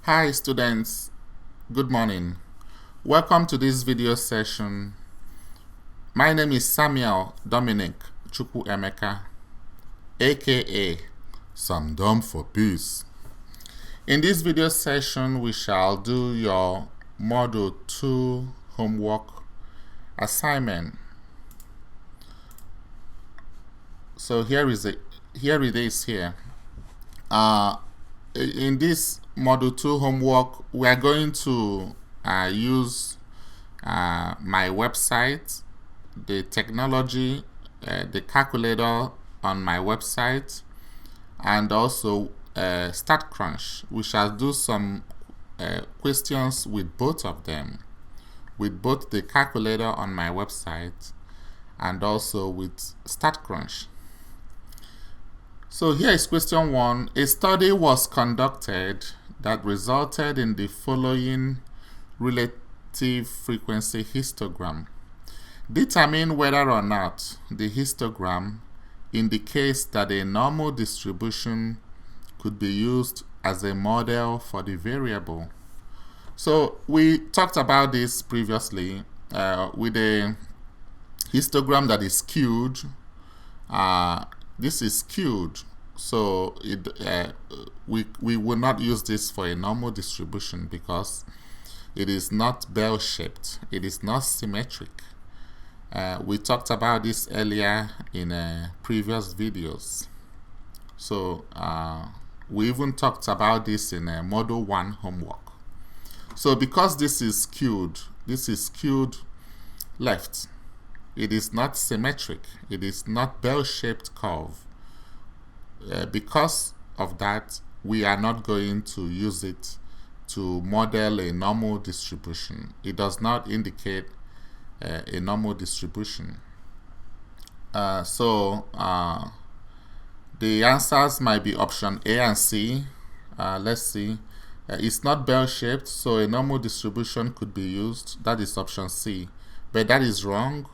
Hi students, good morning. Welcome to this video session. My name is Samuel Dominic Chukwu Emeka, aka Sam Dom for Peace. In this video session, we shall do your Module 2 homework assignment. So here it is here. In this Module 2 homework, we are going to use my website, the technology, the calculator on my website, and also Statcrunch. We shall do some questions with both of them, with both the calculator on my website and also with Statcrunch. So here is question 1. A study was conducted that resulted in the following relative frequency histogram. Determine whether or not the histogram indicates that a normal distribution could be used as a model for the variable. So we talked about this previously with a histogram that is skewed. This is skewed, so we will not use this for a normal distribution because it is not bell-shaped. It is not symmetric. We talked about this earlier in previous videos. So we even talked about this in Module 1 homework. So because this is skewed left. It is not symmetric. It is not bell-shaped curve. Because of that, we are not going to use it to model a normal distribution. It does not indicate a normal distribution. So the answers might be option A and C. Let's see. It's not bell-shaped, so a normal distribution could be used. That is option C. But that is wrong.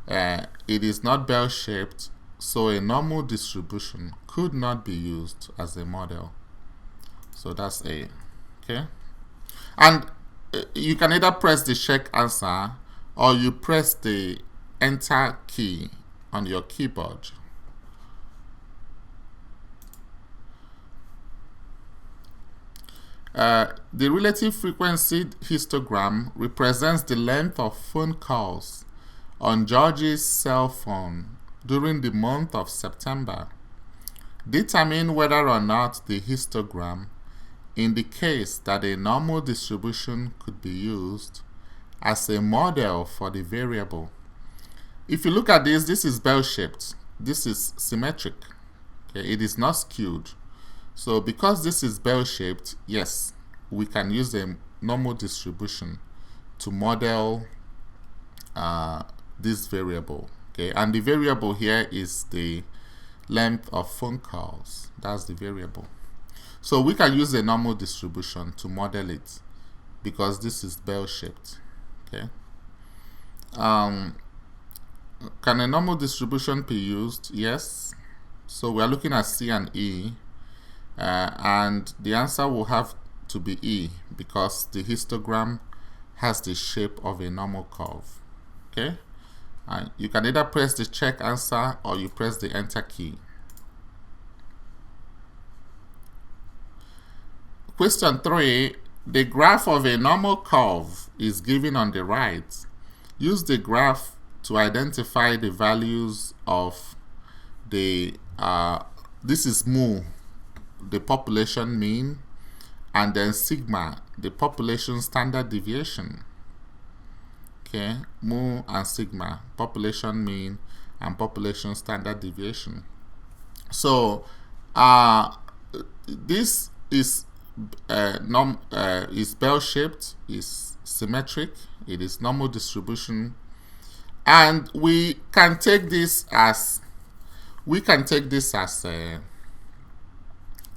It is not bell-shaped, so a normal distribution could not be used as a model. So that's A. Okay, and you can either press the check answer or you press the enter key on your keyboard. The relative frequency histogram represents the length of phone calls on George's cell phone during the month of September. Determine whether or not the histogram indicates that a normal distribution could be used as a model for the variable. If you look at this is bell-shaped. This is symmetric. Okay, it is not skewed. So because this is bell-shaped, yes, we can use a normal distribution to model this variable. Okay, and the variable here is the length of phone calls. That's the variable. So we can use a normal distribution to model it because this is bell-shaped. Okay. Can a normal distribution be used? Yes. So we are looking at C and E, and the answer will have to be E because the histogram has the shape of a normal curve. Okay. You can either press the check answer or you press the enter key. Question 3. The graph of a normal curve is given on the right. Use the graph to identify the values of the, this is mu, the population mean, and then sigma, the population standard deviation. Okay, mu and sigma, population mean and population standard deviation. So this is bell-shaped, is symmetric, it is normal distribution, and we can take this as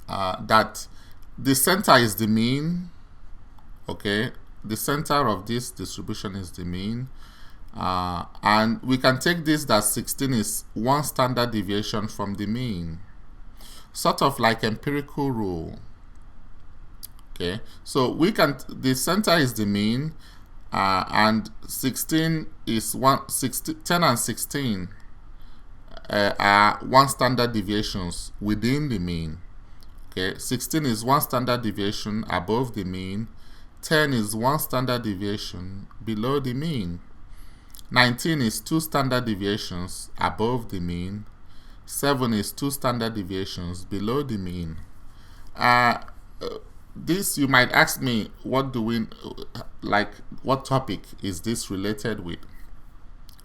that the center is the mean. Okay, the center of this distribution is the mean, and we can take this that 16 is one standard deviation from the mean, sort of like empirical rule. Okay, so we can, the center is the mean, and 16 is 10 and 16 are 1 standard deviations within the mean. Okay, 16 is 1 standard deviation above the mean, 10 is 1 standard deviation below the mean, 19 is 2 standard deviations above the mean, 7 is 2 standard deviations below the mean. This, you might ask me, what do we, like, what topic is this related with?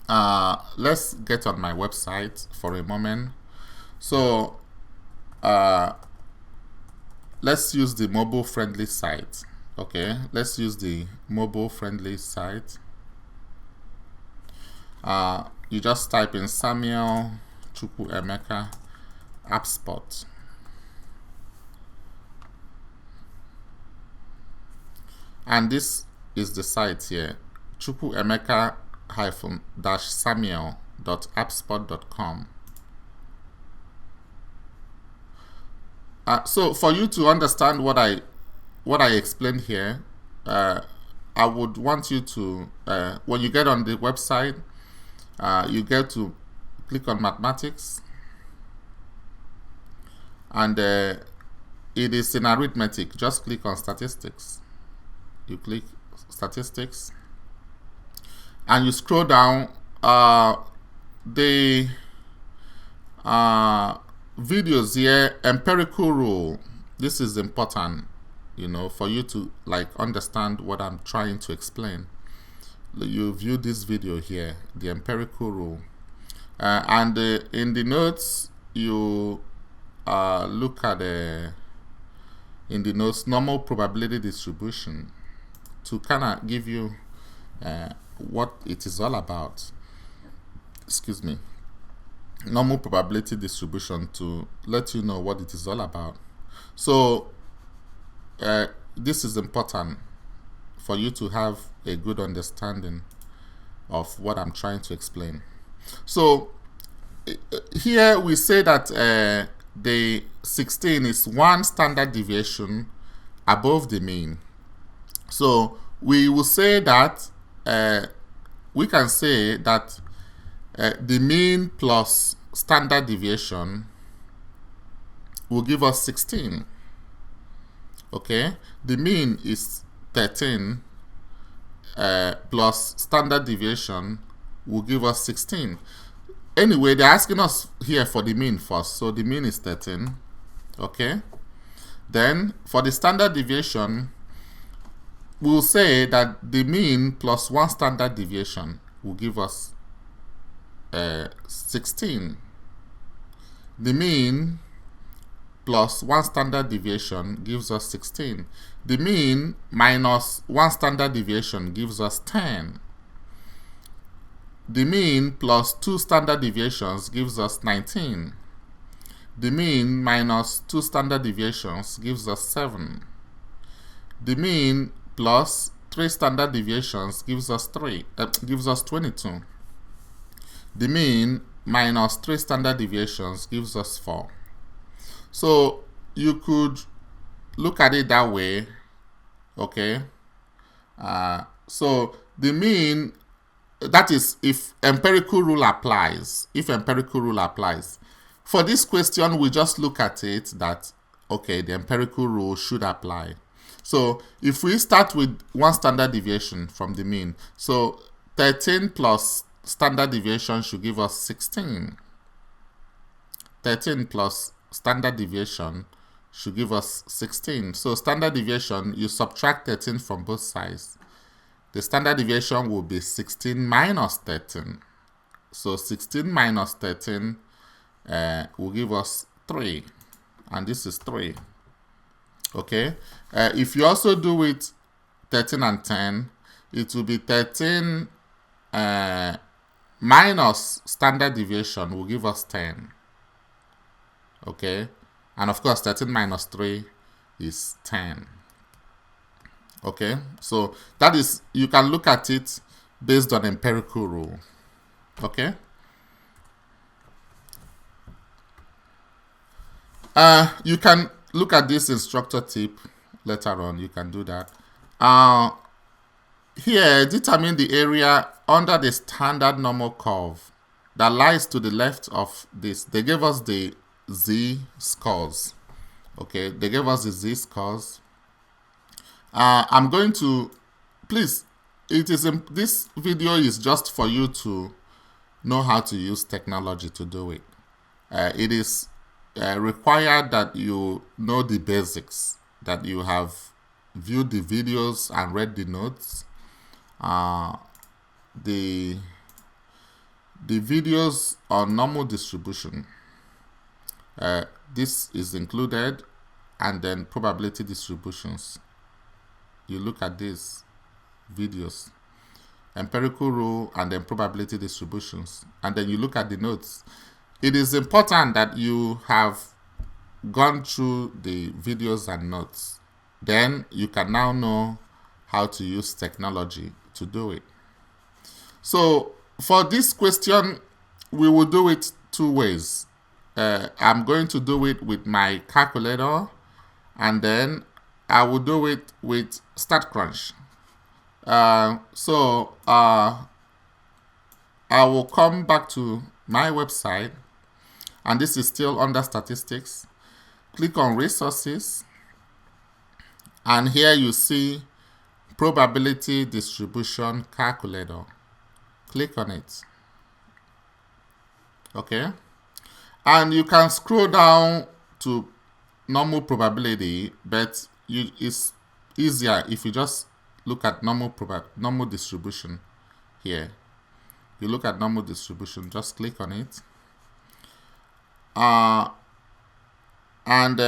Let's get on my website for a moment. So let's use the mobile friendly site. Okay, let's use the mobile friendly site. You just type in Samuel Chukwuemeka AppSpot. And this is the site here, chukwuemeka-samuel.appspot.com. So for you to understand what I explained here, I would want you to, when you get on the website, you get to click on mathematics, and it is in arithmetic. Just click on statistics. You click statistics and you scroll down. The videos here, empirical rule. This is important, you know, for you to like understand what I'm trying to explain. You view this video here, the empirical rule, and in the notes you look at in the notes normal probability distribution, to kind of give you what it is all about. Excuse me. Normal probability distribution, to let you know what it is all about. So this is important for you to have a good understanding of what I'm trying to explain. So here we say that the 16 is 1 standard deviation above the mean. So we will say that we can say that the mean plus standard deviation will give us 16. Okay, the mean is 13 plus standard deviation will give us 16. Anyway, they're asking us here for the mean first, so the mean is 13. Okay, then for the standard deviation, we'll say that the mean plus 1 standard deviation will give us 16. The mean plus 1 standard deviation gives us 16. The mean minus 1 standard deviation gives us 10. The mean plus 2 standard deviations gives us 19. The mean minus 2 standard deviations gives us 7. The mean plus 3 standard deviations gives us 22. The mean minus 3 standard deviations gives us 4. So you could look at it that way. Okay. So the mean, that is if empirical rule applies. If empirical rule applies. For this question, we just look at it that, okay, the empirical rule should apply. So if we start with 1 standard deviation from the mean, so 13 plus standard deviation should give us 16. 13 plus standard deviation should give us 16. So standard deviation, you subtract 13 from both sides. The standard deviation will be 16 minus 13. So 16 minus 13 will give us 3. And this is 3. Okay. If you also do it 13 and 10, it will be 13 minus standard deviation will give us 10. Okay. And of course, 13 minus 3 is 10. Okay. So that is, you can look at it based on empirical rule. Okay. You can look at this instructor tip later on, you can do that. Here, determine the area under the standard normal curve that lies to the left of this. They gave us the z-scores. Okay, they gave us the z-scores. I'm going to, please, this video is just for you to know how to use technology to do it. It is required that you know the basics, that you have viewed the videos and read the notes. The videos on normal distribution, this is included, and then probability distributions. You look at these videos, empirical rule, and then probability distributions, and then you look at the notes. It is important that you have gone through the videos and notes. Then you can now know how to use technology to do it. So for this question, we will do it two ways. I'm going to do it with my calculator, and then I will do it with Statcrunch. I will come back to my website, and this is still under statistics. Click on resources, and here you see probability distribution calculator. Click on it. Okay, and you can scroll down to normal probability, but it's easier if you just look at normal distribution. Here you look at normal distribution, just click on it, and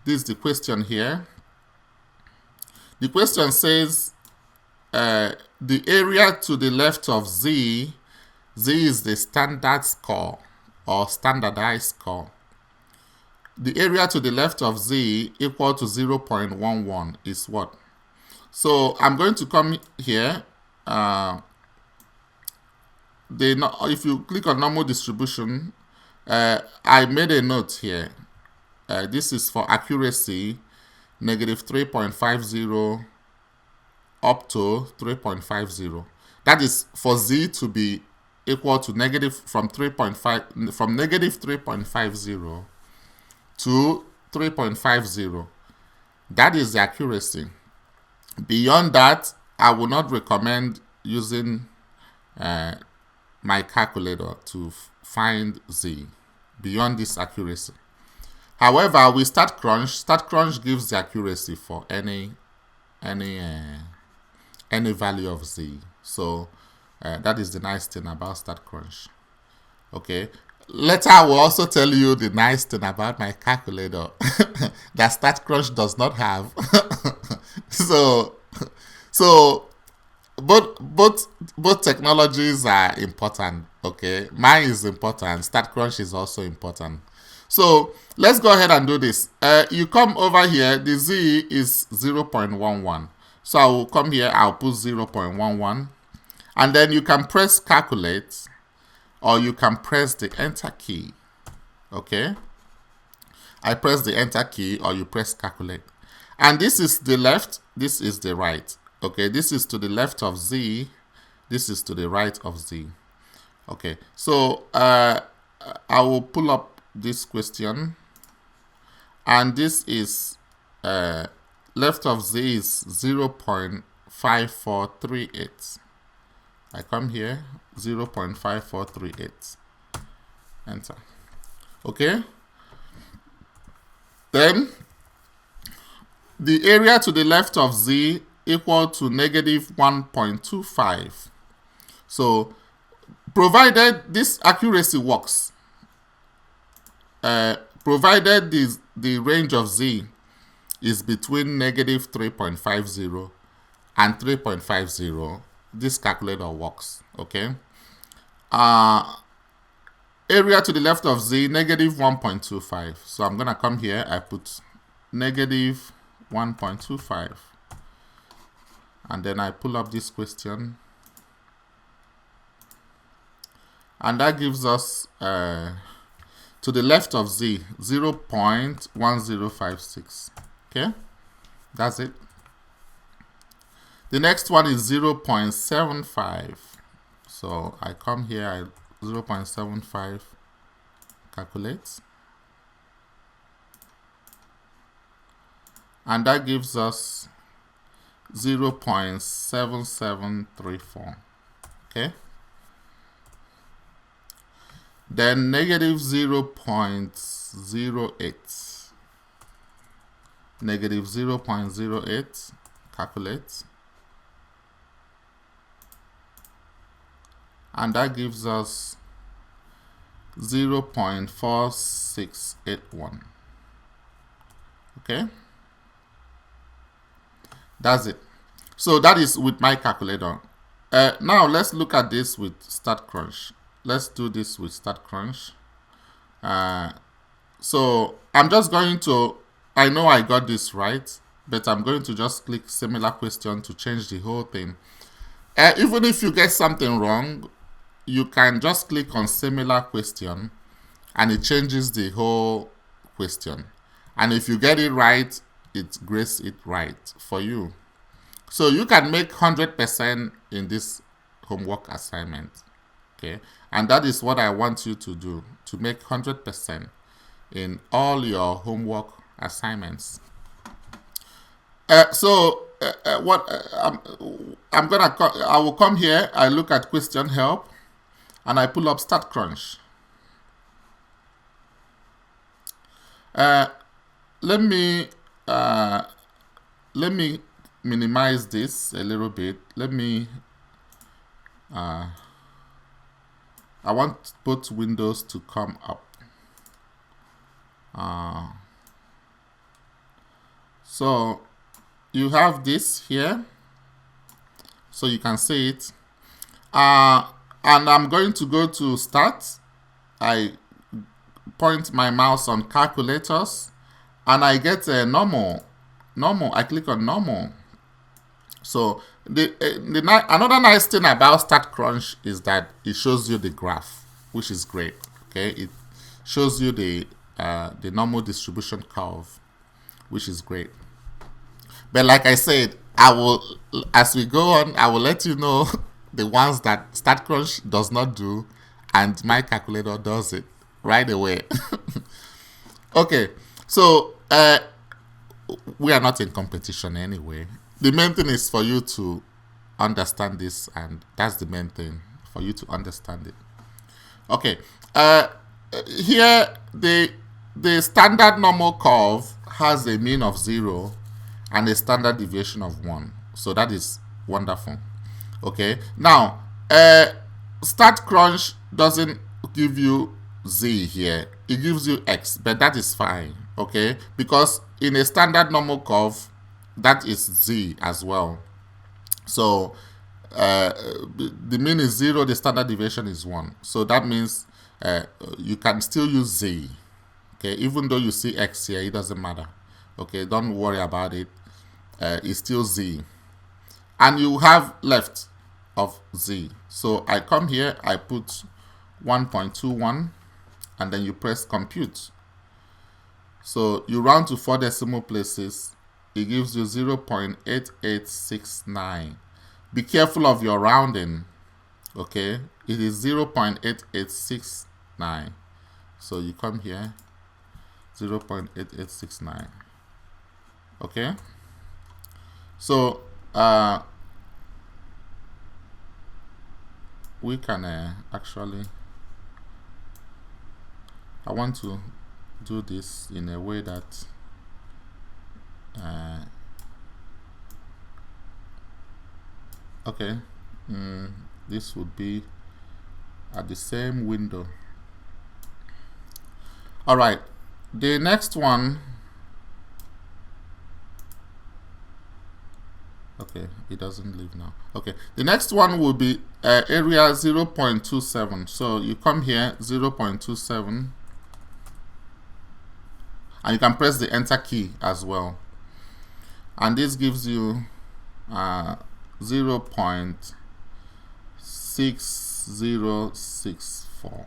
this is the question here. The question says the area to the left of z is the standard score or standardized score. The area to the left of z equal to 0.11 is what? So I'm going to come here. If you click on normal distribution, I made a note here. This is for accuracy, negative 3.50 up to 3.50. That is for z to be equal to negative from negative 3.50 to 3.50. That is the accuracy. Beyond that, I will not recommend using my calculator to find z beyond this accuracy. However, with Statcrunch gives the accuracy for any value of z. So that is the nice thing about Statcrunch. Okay. Later, I will also tell you the nice thing about my calculator that Statcrunch does not have. So both technologies are important. Okay, mine is important. Statcrunch is also important. So let's go ahead and do this. You come over here. The z is 0.11. So I will come here. I'll put 0.11, and then you can press calculate, or you can press the enter key. Okay, I press the enter key, or you press calculate, and this is the left, this is the right. Okay, this is to the left of z, this is to the right of z. Okay, so I will pull up this question, and this is left of z is 0.5438. I come here, 0.5438. Enter. Okay. Then the area to the left of z equal to negative 1.25. So provided this accuracy works, provided the range of z is between negative 3.50 and 3.50, this calculator works. Okay. Area to the left of z, negative 1.25. So I'm going to come here, I put negative 1.25. And then I pull up this question. And that gives us, to the left of z, 0.1056. Okay. That's it. The next one is 0.75. So I come here, 0.75, calculate. And that gives us 0.7734. Okay. Then negative 0.08. Negative 0.08, calculate. And that gives us 0.4681. Okay. That's it. So that is with my calculator. Now let's look at this with Statcrunch. Let's do this with Statcrunch. So I'm just going to, I know I got this right, but I'm going to just click similar question to change the whole thing. Even if you get something wrong, you can just click on similar question and it changes the whole question. And if you get it right, it grades it right for you. So you can make 100% in this homework assignment. Okay, and that is what I want you to do, to make 100% in all your homework assignments. I will come here, I look at question help, and I pull up Statcrunch. Let me minimize this a little bit. I want both windows to come up. So you have this here, so you can see it. And I'm going to go to Start. I point my mouse on Calculators, and I get a normal. I click on normal. So another nice thing about Statcrunch is that it shows you the graph, which is great. Okay, it shows you the normal distribution curve, which is great. But like I said, as we go on, I will let you know the ones that Statcrunch does not do, and my calculator does it right away. Okay, so we are not in competition anyway. The main thing is for you to understand this, and that's the main thing, for you to understand it. Okay, here the standard normal curve has a mean of 0 and a standard deviation of 1. So that is wonderful. Okay, now Statcrunch doesn't give you Z here, it gives you X, but that is fine. Okay, because in a standard normal curve, that is Z as well. So the mean is 0, the standard deviation is 1. So that means you can still use Z. Okay, even though you see X here, it doesn't matter. Okay, don't worry about it. It's still Z. And you have left of Z. So I come here, I put 1.21, and then you press compute. So you round to 4 decimal places. It gives you 0.8869. Be careful of your rounding. Okay, it is 0.8869. So you come here, 0.8869. Okay, so we can actually, I want to do this in a way that okay, this would be at the same window. All right, the next one, okay, it doesn't leave now. Okay, the next one will be area 0.27. So you come here, 0.27, and you can press the enter key as well, and this gives you 0.6064.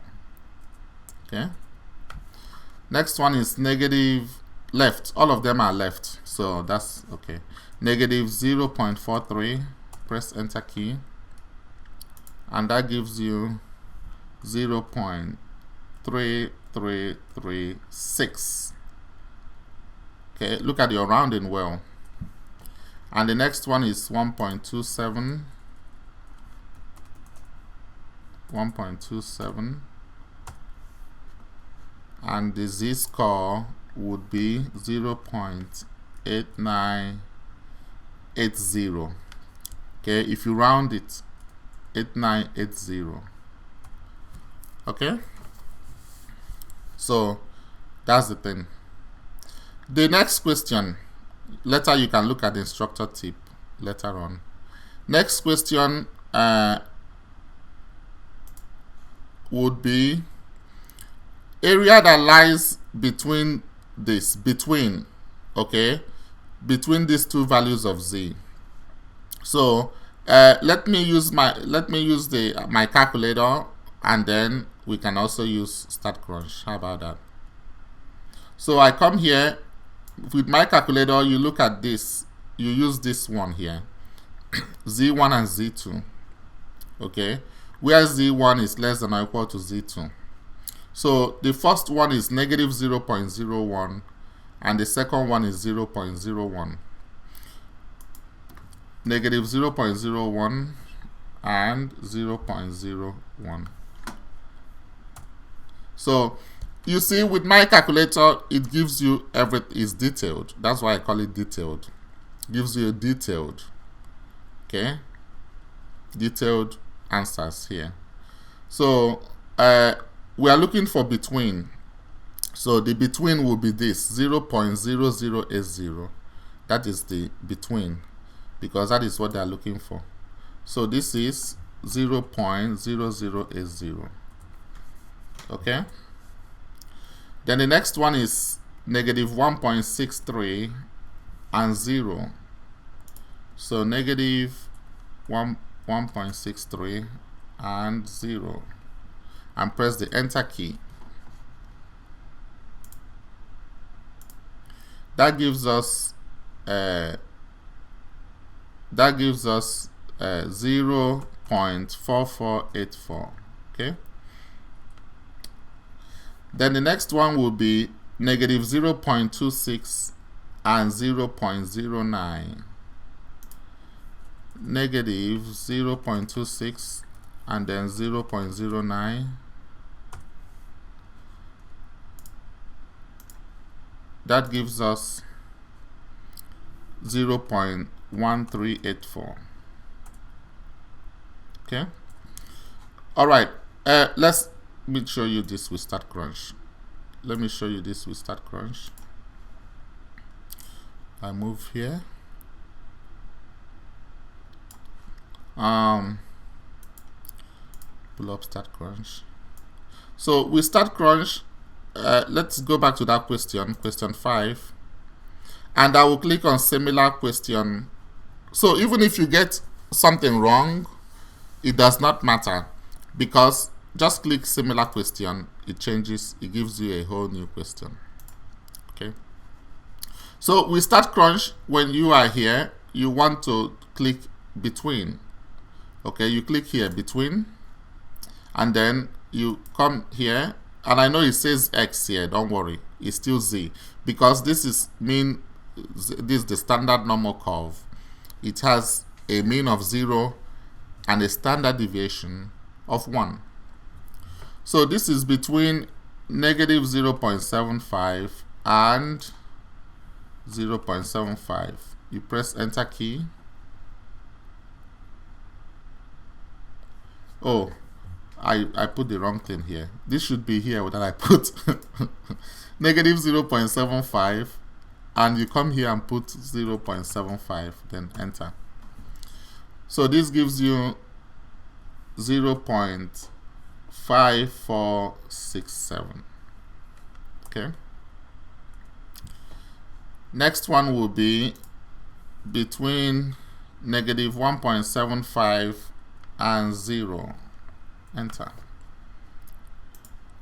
Okay, next one is negative left. All of them are left, so that's okay. Negative 0.43, press enter key, and that gives you 0.3336. Okay, look at your rounding well. And the next one is 1.27, 1.27, and the z-score would be 0.8980. Okay, if you round it, 8980. Okay, so that's the thing. The next question, later you can look at the instructor tip later on. Next question would be area that lies between this, between these two values of z. So let me use my calculator, and then we can also use Statcrunch. How about that? So I come here with my calculator. You look at this. You use this one here, z1 and z2. Okay, where z1 is less than or equal to z2. So the first one is negative 0.01, and the second one is 0.01. Negative 0.01 and 0.01. So you see, with my calculator, it gives you is detailed. That's why I call it detailed. Gives you a detailed, detailed answers here. So we are looking for between. So the between will be this 0.0080. That is the between, because that is what they are looking for. So this is 0.0080. Okay. Then the next one is negative 1.63 and 0. So negative 1.63 and 0. And press the enter key. That gives us 0.4484. Okay. Then the next one will be negative 0.26 and 0.09. Negative 0.26 and then 0.09. That gives us 0.1384. Okay. All right. Let me show you this with Statcrunch. Let me show you this with Statcrunch. I move here. Pull up Statcrunch. So with Statcrunch, let's go back to that question 5, and I will click on similar question. So even if you get something wrong, it does not matter, because just click similar question, it changes, it gives you a whole new question. Okay. So with Statcrunch, when you are here, you want to click between. Okay, you click here between, and then you come here, and I know it says X here, don't worry, it's still Z, because this is the standard normal curve. It has a mean of 0 and a standard deviation of 1. So this is between negative 0.75 and 0.75. You press enter key. Oh, I put the wrong thing here. This should be here that I put negative 0.75, and you come here and put 0.75, then enter. So this gives you 0.5467. Okay. Next one will be between negative 1.75 and 0. Enter.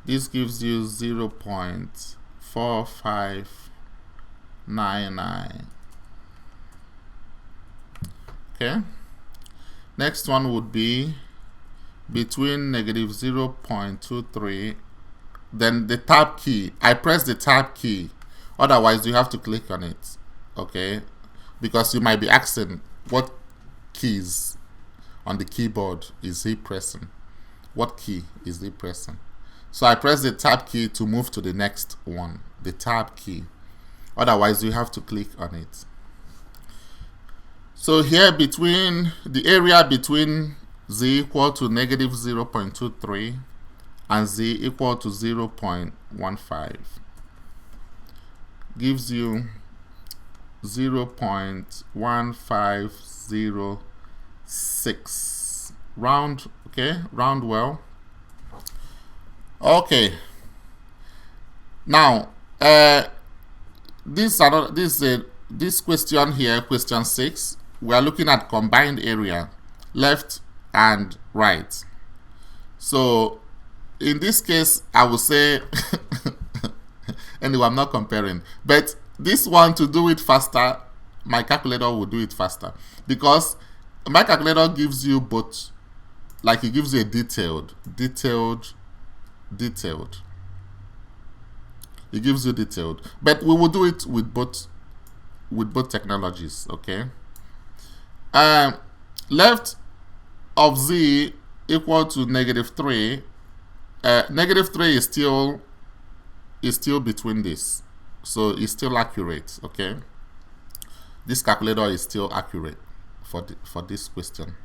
This gives you 0.45 99. Okay. Next one would be between negative 0.23. Then the tab key. I press the tab key. Otherwise, you have to click on it. Okay. Because you might be asking what keys on the keyboard is he pressing? What key is he pressing? So I press the tab key to move to the next one, the tab key. Otherwise, you have to click on it. So here between the area between z equal to negative 0.23 and z equal to 0.15 gives you 0.1506. Round, okay, round well. Okay. Now, this question here, question 6, we are looking at combined area, left and right. So, in this case, I will say, anyway, I'm not comparing, but this one, to do it faster, my calculator will do it faster, because my calculator gives you both, like it gives you a detailed. It gives you detailed, but we will do it with both technologies. Okay. Left of z equal to negative 3. Negative 3 is still between this, so it's still accurate. Okay. This calculator is still accurate for this question.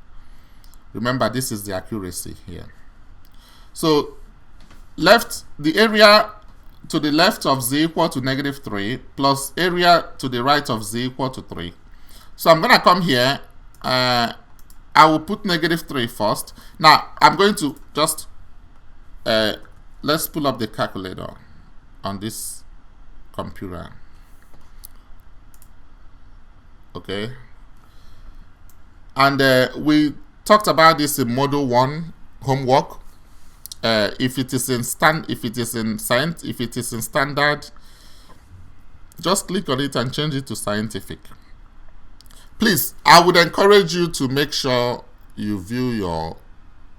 Remember, this is the accuracy here. So left, the area to the left of z equal to negative 3 plus area to the right of z equal to 3. So I'm going to come here. I will put negative 3 first. Now I'm going to just let's pull up the calculator on this computer. Okay. And we talked about this in module 1 homework. If it is in standard, just click on it and change it to scientific. Please, I would encourage you to make sure you view your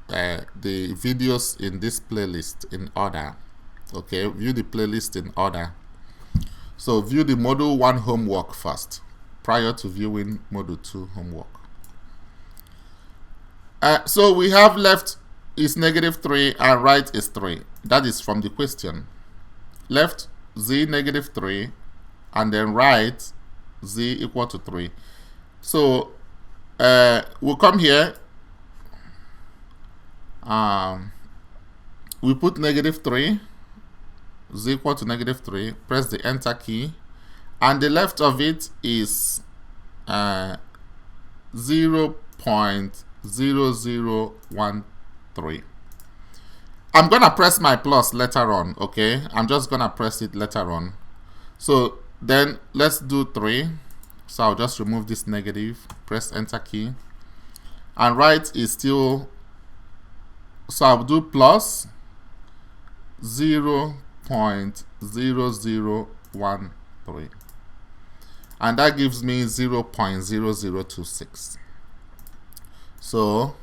the videos in this playlist in order. Okay, view the playlist in order. So view the module 1 homework first prior to viewing module 2 homework. So we have left is negative 3 and right is 3. That is from the question. Left z negative 3 and then right z equal to 3. So we'll come here. We put negative 3, z equal to negative 3. Press the enter key, and the left of it is 0.0013. I'm gonna press my plus later on. Okay, I'm just gonna press it later on. So then let's do 3. So I'll just remove this negative, press enter key, and right is still, so I'll do plus 0.0013, and that gives me 0.0026. So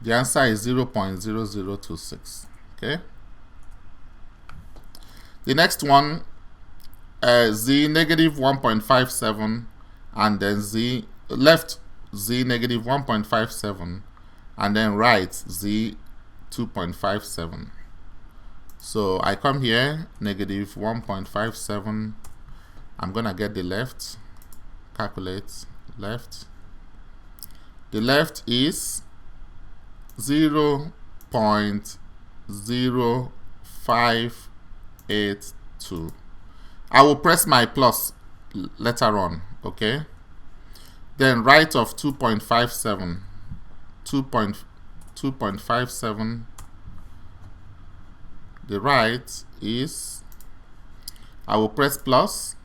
the answer is 0.0026. Okay. The next one, z negative 1.57, and then z left z negative 1.57, and then right z 2.57. So I come here, negative 1.57. I'm gonna get the left. Calculate left. The left is 0.0582. I will press my plus later on. Okay. Then right of 2.57. 2.57. The right is, I will press plus.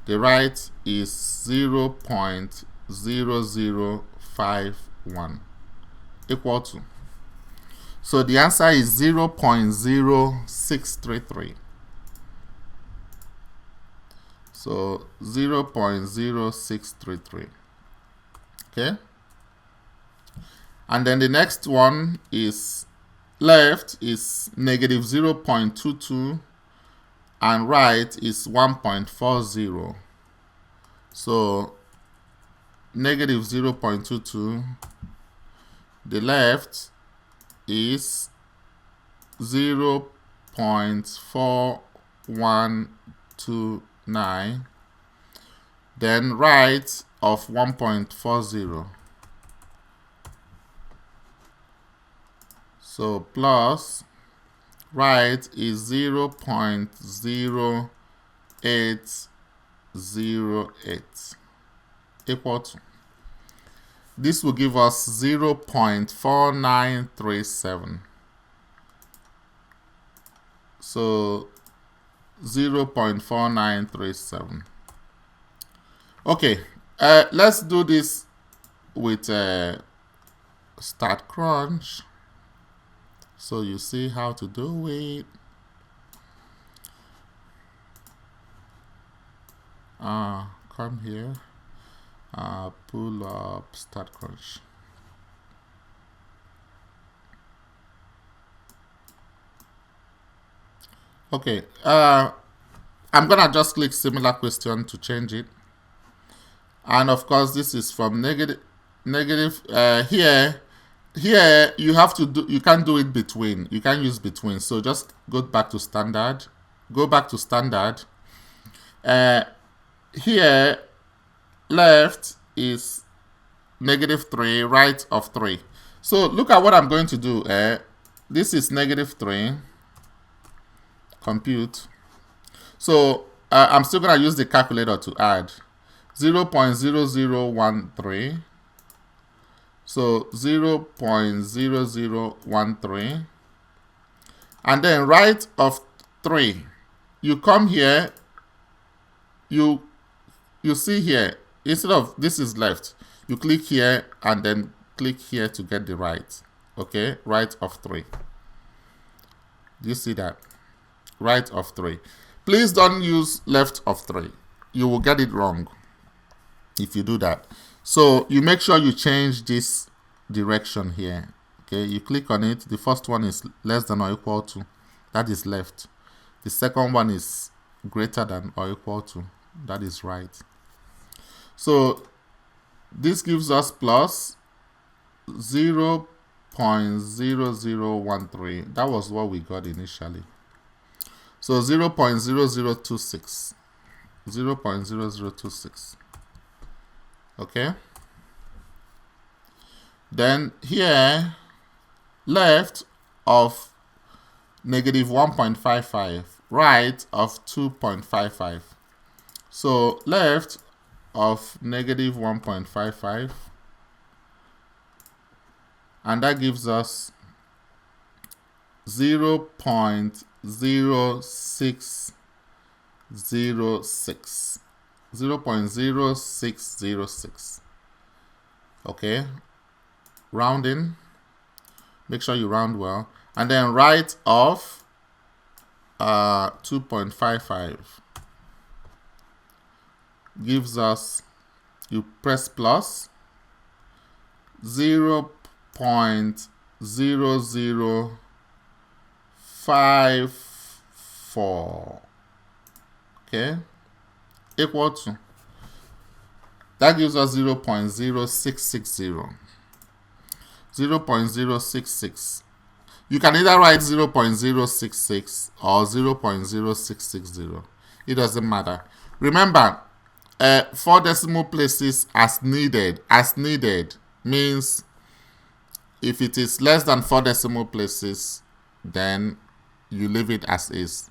The right is 0.0051 equal to. So the answer is 0.0633. So 0.0633. Okay. And then the next one is left is negative 0.22 and right is 1.40. So negative 0.22, the left is 0.4129, then right of 1.40. So plus right is 0.0808 equal to, this will give us 0.4937. So 0.4937. Okay, let's do this with Statcrunch, so you see how to do it. Come here, pull up Statcrunch. Okay, I'm gonna just click similar question to change it, and of course this is from negative. Here you have to do, you can't do it between, you can't use between, so just go back to standard, here left is -3, right of 3. So look at what I'm going to do. This is -3, compute. So I'm still going to use the calculator to add 0.0013. So 0.0013. And then right of 3. You come here, you see here, instead of this is left, you click here and then click here to get the right. Okay, right of 3. Do you see that? Right of 3. Please don't use left of 3. You will get it wrong if you do that. So you make sure you change this direction here. Okay, you click on it. The first one is less than or equal to. That is left. The second one is greater than or equal to. That is right. So this gives us plus 0.0013. That was what we got initially. So 0.0026. 0.0026. Okay. Then here, left of -1.55, right of 2.55. So left of -1.55, and that gives us 0.0606. 0.0606. Okay, rounding, make sure you round well, and then right of 2.55 gives us, you press plus, 0.0054. Okay, equal to, that gives us 0.0660. 0.066. You can either write 0.066 or 0.0660. It doesn't matter. Remember, 4 decimal places as needed. As needed means if it is less than 4 decimal places, then you leave it as is.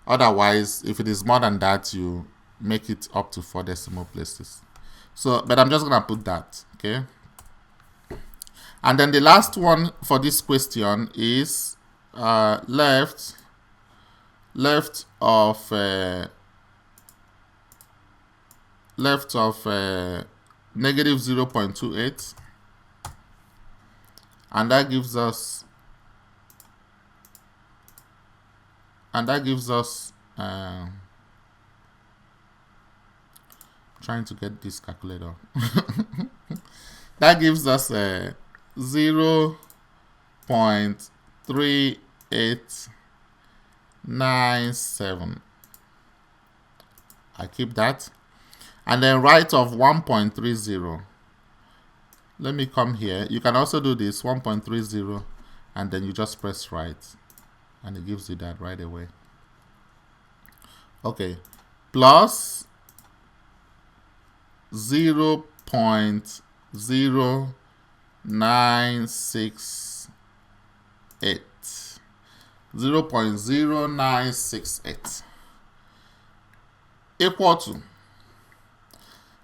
Otherwise, if it is more than that, you make it up to 4 decimal places. So, but I'm just gonna put that, okay? And then the last one for this question is left of -0.28, and that gives us trying to get this calculator. That gives us a 0.3897. I keep that. And then right of 1.30. Let me come here. You can also do this 1.30 and then you just press right and it gives you that right away. Okay, plus 0.0968. 0.0968 equal to,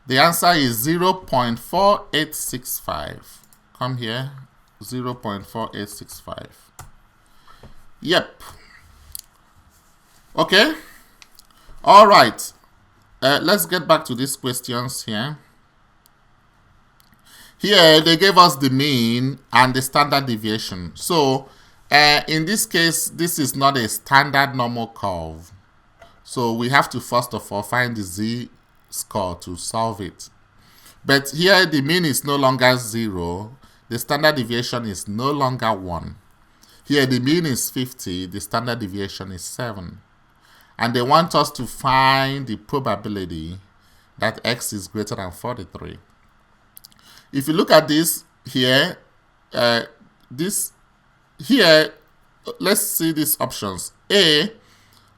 the answer is 0.4865. Come here, 0.4865. Yep. Okay. All right. Let's get back to these questions here. Here, they gave us the mean and the standard deviation. So, in this case, this is not a standard normal curve. So, we have to first of all find the z-score to solve it. But here, the mean is no longer 0. The standard deviation is no longer 1. Here, the mean is 50. The standard deviation is 7. And they want us to find the probability that x is greater than 43. If you look at this here, let's see these options. A,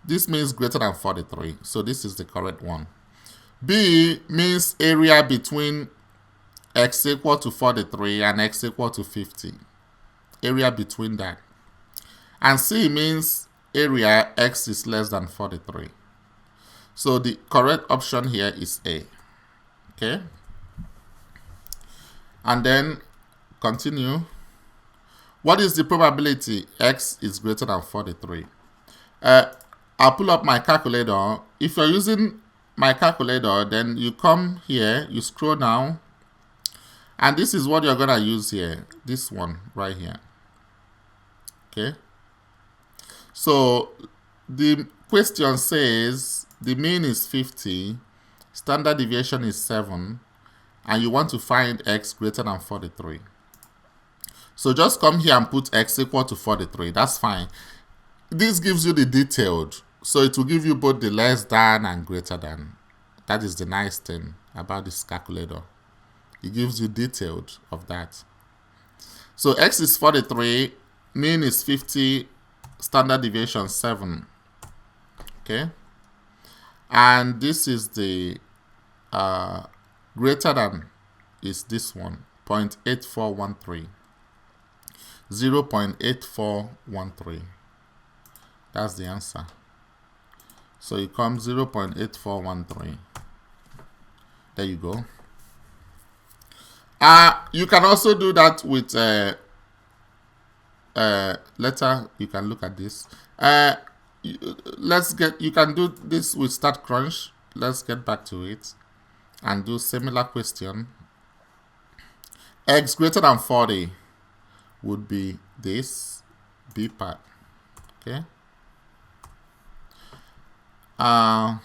this means greater than 43. So this is the correct one. B means area between x equal to 43 and x equal to 50. Area between that. And C means area x is less than 43. So the correct option here is A. Okay. And then continue. What is the probability x is greater than 43? I'll pull up my calculator. If you're using my calculator, then you come here, you scroll down, and this is what you're going to use here. This one right here. Okay. So the question says the mean is 50, standard deviation is 7, and you want to find x greater than 43. So just come here and put x equal to 43. That's fine. This gives you the detailed. So it will give you both the less than and greater than. That is the nice thing about this calculator. It gives you detailed of that. So x is 43, mean is 50, standard deviation 7. Okay. And this is the greater than is this one, 0.8413. 0.8413. That's the answer. So it comes 0.8413. There you go. You can also do that with letter. You can look at this. You can do this with Statcrunch. Let's get back to it and do similar question. X greater than 40 would be this B part. Okay. And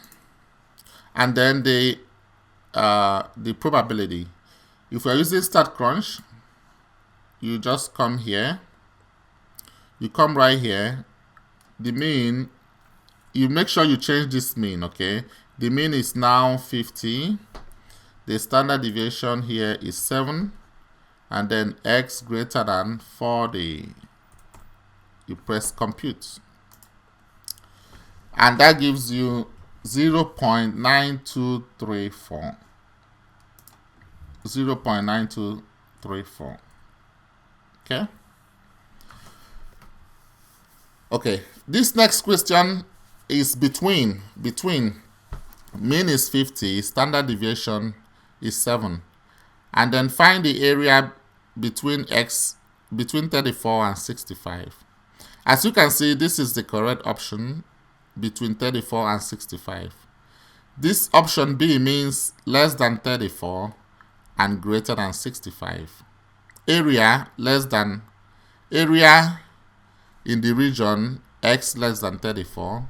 then the probability. If we're using Statcrunch, you just come here. You come right here. The mean, you make sure you change this mean, okay? The mean is now 50. The standard deviation here is 7. And then x greater than 40. You press compute. And that gives you 0.9234. 0.9234. Okay? Okay. This next question is between. Mean is 50, standard deviation is 7. And then find the area between 34 and 65. As you can see, this is the correct option, between 34 and 65. This option B means less than 34 and greater than 65. Area in the region x less than 34,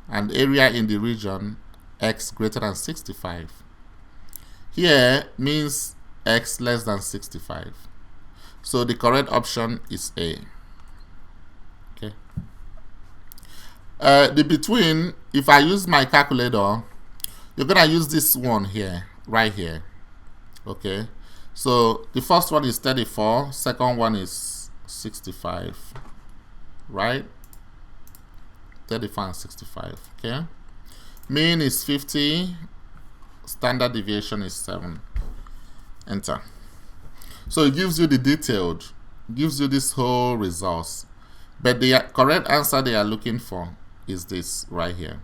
and area in the region x greater than 65. Here means x less than 65. So the correct option is A. Okay. The between, if I use my calculator, you're gonna use this one here, right here. Okay. So the first one is 34, second one is 65, right? 35 and 65. Okay. Mean is 50, standard deviation is 7. Enter. So it gives you the detailed, gives you this whole results. But the correct answer they are looking for is this right here.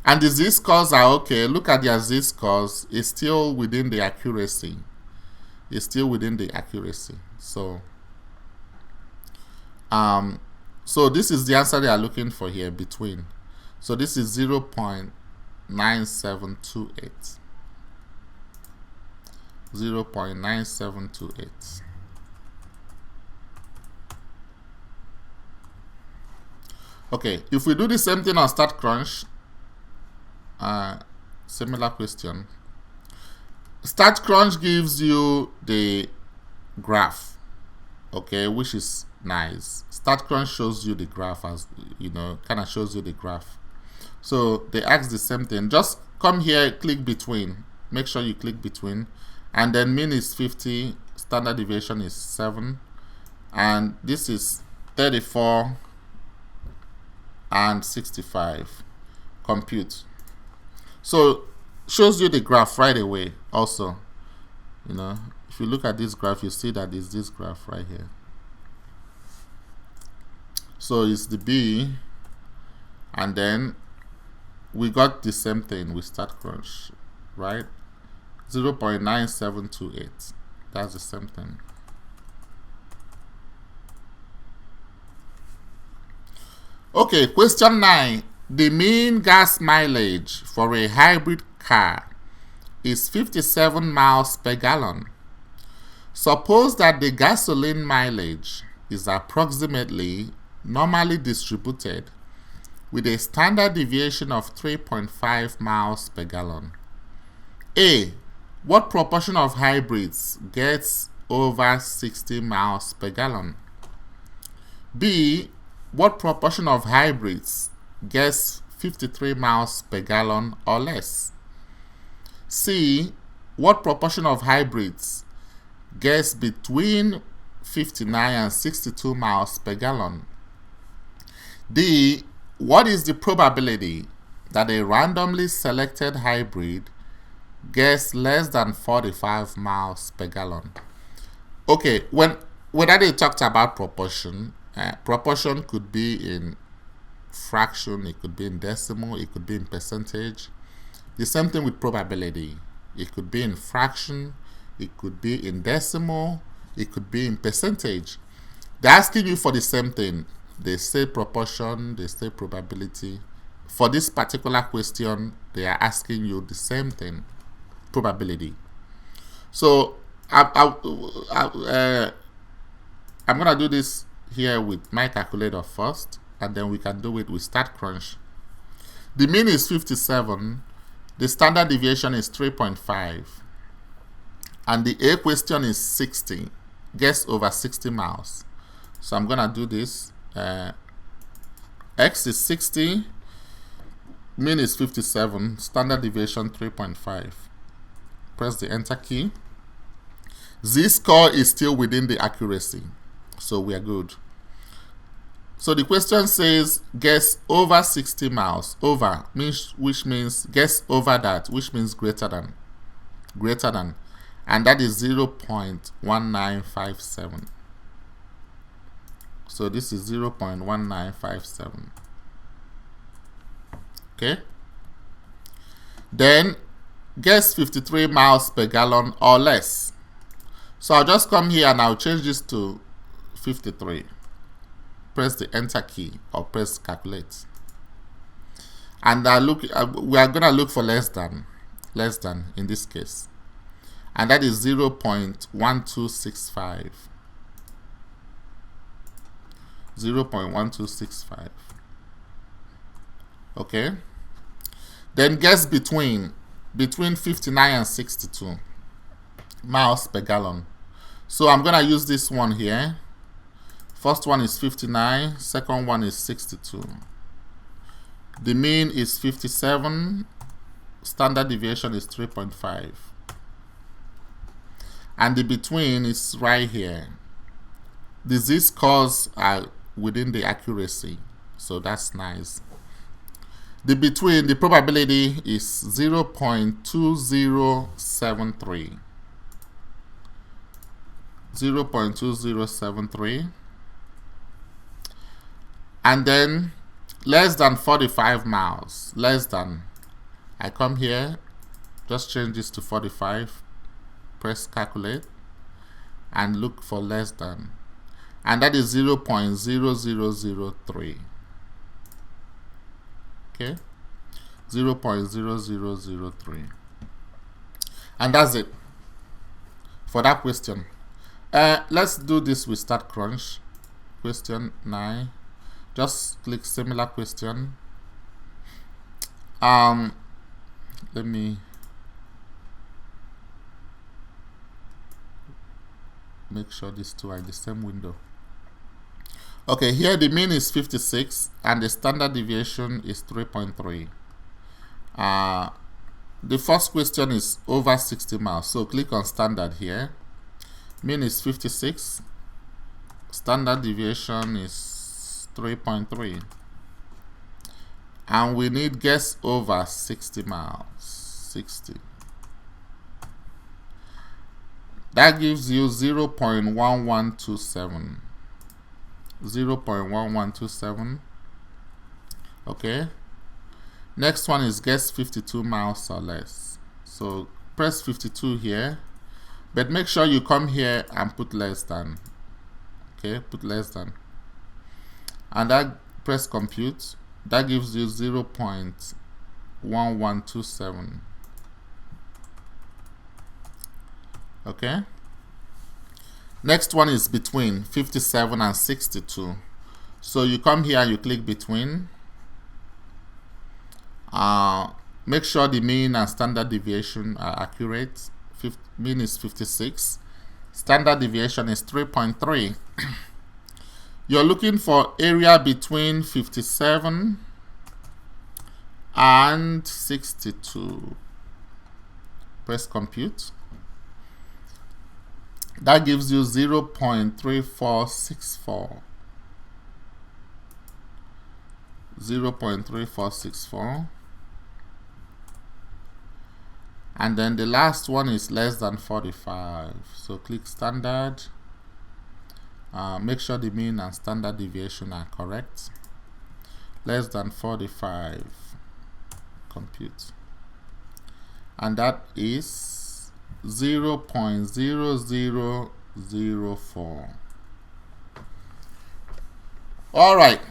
And the z-scores are okay. Look at their z-scores. It's still within the accuracy. It's still within the accuracy. So this is the answer they are looking for here, between. So this is 0.9728. 0.9728. Okay, if we do the same thing on Statcrunch, similar question. Statcrunch gives you the graph, okay, which is nice. Statcrunch shows you the graph, as you know, kind of shows you the graph. So they ask the same thing. Just come here, click between. Make sure you click between, and then mean is 50, standard deviation is 7, and this is 34 and 65. Compute. So shows you the graph right away. Also, you know, if you look at this graph, you see that it's this graph right here. So it's the B, and then we got the same thing with Statcrunch, right? 0.9728. That's the same thing. Okay, question 9. The mean gas mileage for a hybrid car is 57 miles per gallon. Suppose that the gasoline mileage is approximately normally distributed with a standard deviation of 3.5 miles per gallon. A. What proportion of hybrids gets over 60 miles per gallon? B. What proportion of hybrids gets 53 miles per gallon or less? C. What proportion of hybrids gets between 59 and 62 miles per gallon? D. What is the probability that a randomly selected hybrid gets less than 45 miles per gallon? Okay, whether they talked about proportion, proportion could be in fraction, it could be in decimal, it could be in percentage. The same thing with probability. It could be in fraction, it could be in decimal, it could be in percentage. They're asking you for the same thing. They say proportion, they say probability. For this particular question, they are asking you the same thing, probability. So I'm gonna do this here with my calculator first, and then we can do it with Statcrunch. The mean is 57, the standard deviation is 3.5, and the A question is 60, guess over 60 miles. So I'm gonna do this. X is 60, mean is 57, standard deviation 3.5. Press the enter key. Z-score is still within the accuracy, so we are good. So the question says guess over 60 miles. Over means, which means guess over that, which means greater than, and that is 0.1957. So this is 0.1957. Okay. Then guess 53 miles per gallon or less. So I'll just come here and I'll change this to 53. Press the enter key or press calculate. And we are gonna look for less than in this case. And that is 0.1265. 0.1265. Okay. Then guess between 59 and 62. miles per gallon. So I'm gonna use this one here. First one is 59, second one is 62. The mean is 57, standard deviation is 3.5. And the between is right here. The z-scores are within the accuracy, so that's nice. The between, the probability is 0.2073. 0.2073. And then less than 45 miles. Less than. I come here, just change this to 45, press calculate, and look for less than. And that is 0.0003. Okay? 0.0003. And that's it for that question. Let's do this with Statcrunch. Question 9. Just click similar question. Let me make sure these two are in the same window. Okay, here the mean is 56 and the standard deviation is 3.3. The first question is over 60 miles, so click on standard here. Mean is 56, standard deviation is 3.3, and we need guess over 60 miles. 60. That gives you 0.1127. 0.1127. Okay. Next one is guess 52 miles or less. So press 52 here, but make sure you come here and put less than. Okay, put less than. And that press compute. That gives you 0.1127. Okay. Next one is between 57 and 62. So you come here and you click between. Make sure the mean and standard deviation are accurate. Mean is 56. Standard deviation is 3.3. You're looking for area between 57 and 62. Press compute. That gives you 0.3464. 0.3464. And then the last one is less than 45. So click standard. Make sure the mean and standard deviation are correct. Less than 45. Compute. And that is 0.0004. All right.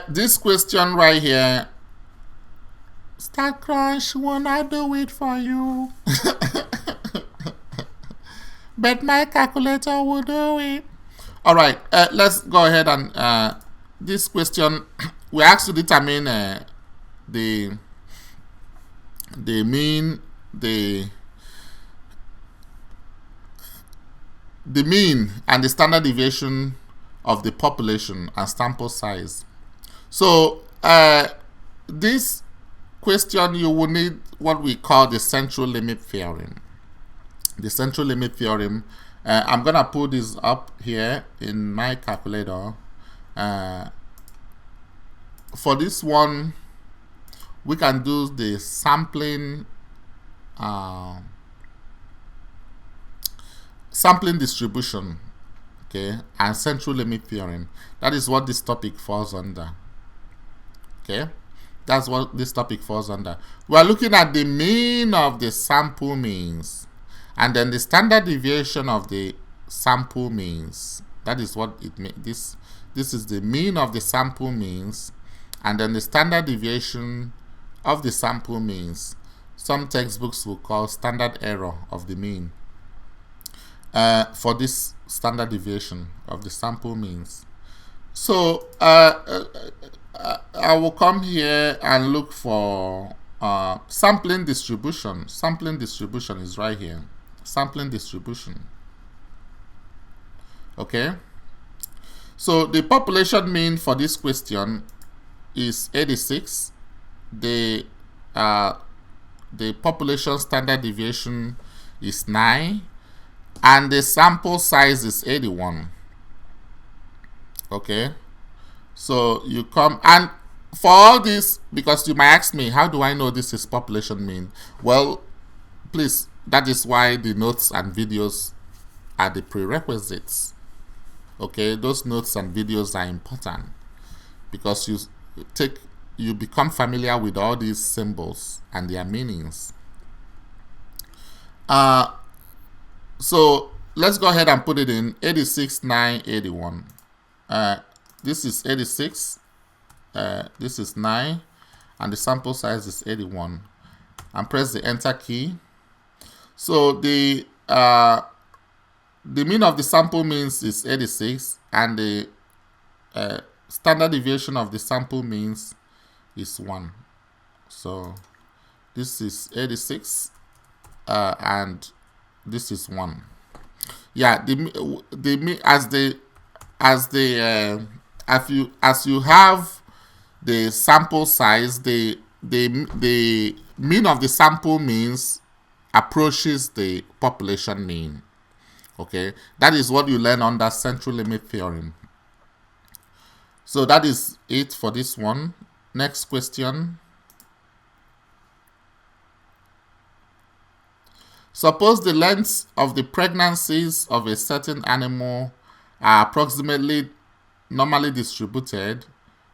This question right here, Statcrunch, won't I do it for you? But my calculator will do it. All right. Let's go ahead and this question we asked to determine the mean, the mean and the standard deviation of the population and sample size. So this question, you will need what we call the central limit theorem. The central limit theorem. I'm gonna put this up here in my calculator. For this one, we can do the sampling distribution, okay, and central limit theorem. That is what this topic falls under. Okay, that's what this topic falls under. We are looking at the mean of the sample means, and then the standard deviation of the sample means. That is what it means. This is the mean of the sample means, and then the standard deviation of the sample means. Some textbooks will call standard error of the mean for this standard deviation of the sample means. So I will come here and look for sampling distribution. Sampling distribution is right here. Sampling distribution. Okay. So the population mean for this question is 86. The population standard deviation is 9, and the sample size is 81. Okay. So you come, and for all this, because you might ask me, how do I know this is population mean? Well, please, that is why the notes and videos are the prerequisites. Okay, those notes and videos are important because you become familiar with all these symbols and their meanings. So let's go ahead and put it in 86, 9, 81. This is 86, this is 9, and the sample size is 81. And press the enter key. So the mean of the sample means is 86, and the standard deviation of the sample means is 1. So this is 86, and this is 1. Yeah, as you have the sample size, the mean of the sample means approaches the population mean. Okay, that is what you learn under central limit theorem. So that is it for this one. Next question. Suppose the lengths of the pregnancies of a certain animal are approximately normally distributed,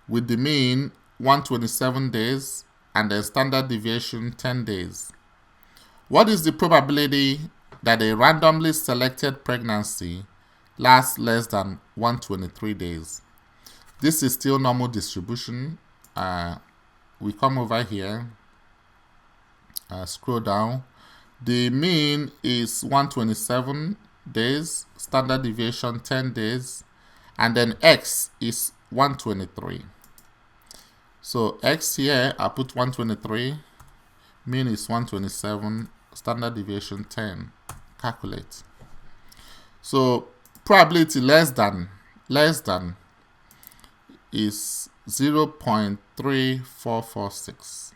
with the mean 127 days and the standard deviation 10 days. What is the probability that a randomly selected pregnancy lasts less than 123 days? This is still normal distribution. We come over here, scroll down. The mean is 127 days, standard deviation 10 days, and then X is 123. So X here, I put 123, mean is 127, standard deviation 10. Calculate. So probability less than is 0.3446.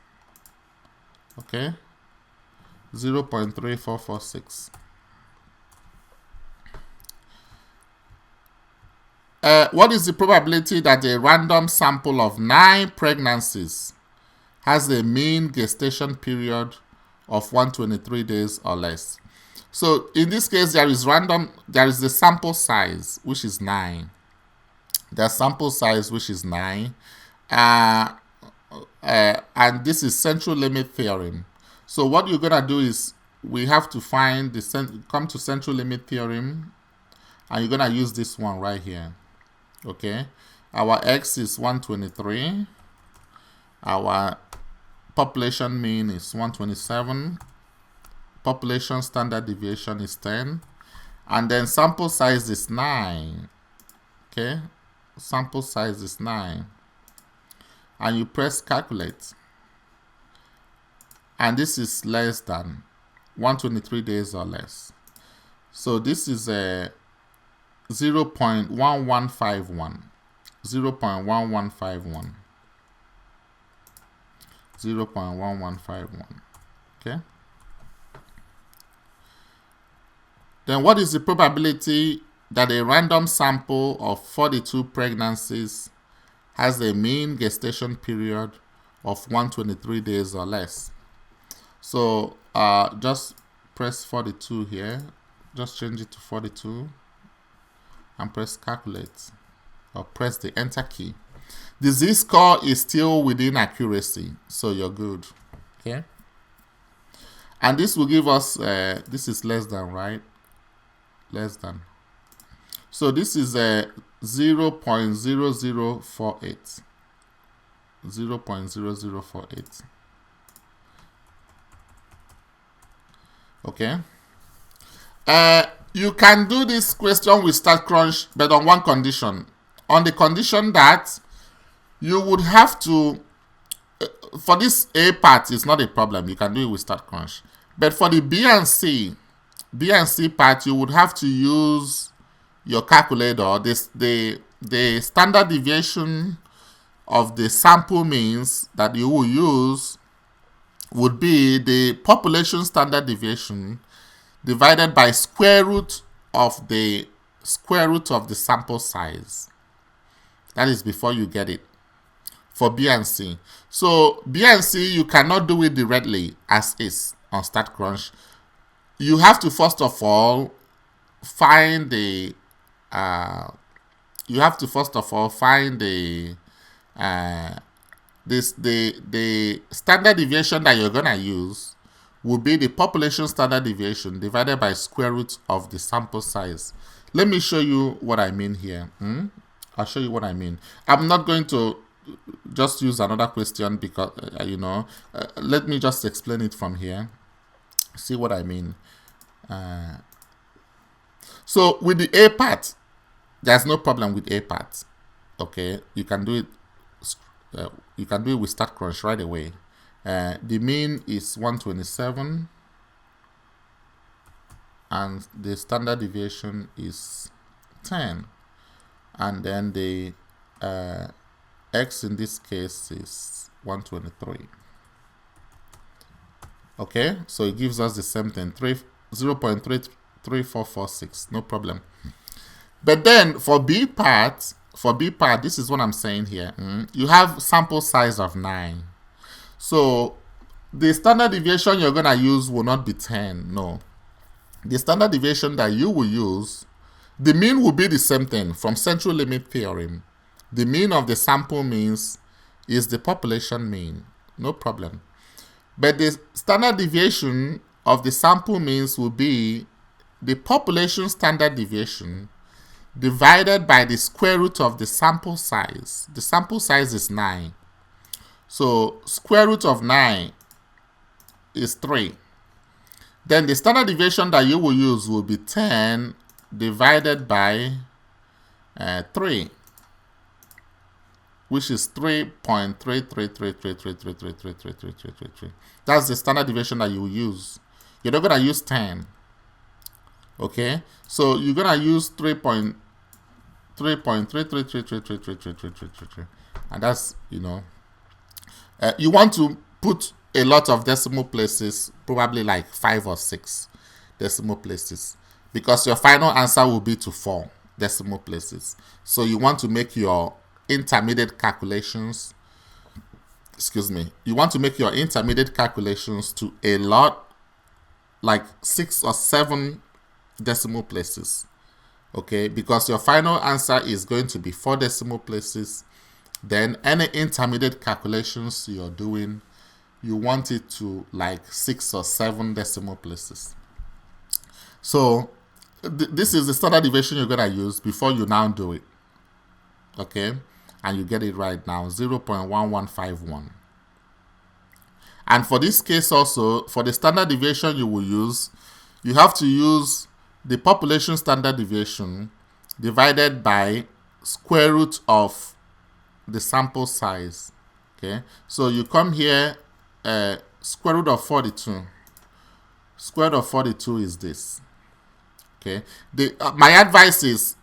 Okay, 0.3446. What is the probability that a random sample of 9 pregnancies has a mean gestation period of 123 days or less? So in this case, there is the sample size, which is 9. The sample size, which is 9. And this is central limit theorem. So what you're going to do is, we have to find come to central limit theorem, and you're going to use this one right here. Okay, our X is 123, our population mean is 127, population standard deviation is 10, and then sample size is 9. Okay, sample size is 9, and you press calculate, and this is less than 123 days or less. So this is a 0.1151. 0.1151. 0.1151. Okay. Then what is the probability that a random sample of 42 pregnancies has a mean gestation period of 123 days or less? So just press 42 here. Just change it to 42 and press calculate, or press the enter key. The z-score is still within accuracy, so you're good. Okay, and this will give us this is less than, right? Less than. So this is a 0.0048. 0.0048. Okay. You can do this question with Statcrunch, but on one condition. On the condition that you would have to For this A part, it's not a problem. You can do it with Statcrunch. But for the B and C part, you would have to use your calculator. The standard deviation of the sample means that you will use would be the population standard deviation divided by square root of the sample size. That is before you get it for B and C. So B and C, you cannot do it directly as is on Statcrunch. You have to first of all find the the standard deviation that you're gonna use will be the population standard deviation divided by square root of the sample size. Let me show you what I mean here. I'll show you what I mean. I'm not going to just use another question because let me just explain it from here. See what I mean. So with the A part, there's no problem with A part. Okay, you can do it. You can do it with Statcrunch right away. The mean is 127, and the standard deviation is 10, and then the x in this case is 123. Okay, so it gives us the same thing, 0.33446, no problem. But then for B part, this is what I'm saying here. You have sample size of 9. So the standard deviation you're gonna use will not be 10. No. The standard deviation that you will use, the mean will be the same thing from central limit theorem. The mean of the sample means is the population mean. No problem. But the standard deviation of the sample means will be the population standard deviation divided by the square root of the sample size. The sample size is 9. So square root of 9 is 3. Then the standard deviation that you will use will be 10 divided by 3, which is 3.333333333333. That's the standard deviation that you will use. You're not going to use 10. Okay? So you're going to use 3.3333333333. And that's, you want to put a lot of decimal places, probably like 5 or 6 decimal places, because your final answer will be to 4 decimal places. So you want to make your intermediate calculations, you want to make your intermediate calculations to a lot, like 6 or 7 decimal places. Okay, because your final answer is going to be 4 decimal places. Then any intermediate calculations you're doing, you want it to like 6 or 7 decimal places. So this is the standard deviation you're going to use before you now do it. Okay, and you get it right now, 0.1151. And for this case also, for the standard deviation you will use, you have to use the population standard deviation divided by square root of the sample size. Okay, so you come here, square root of 42. Square root of 42 is this. Okay, my advice is,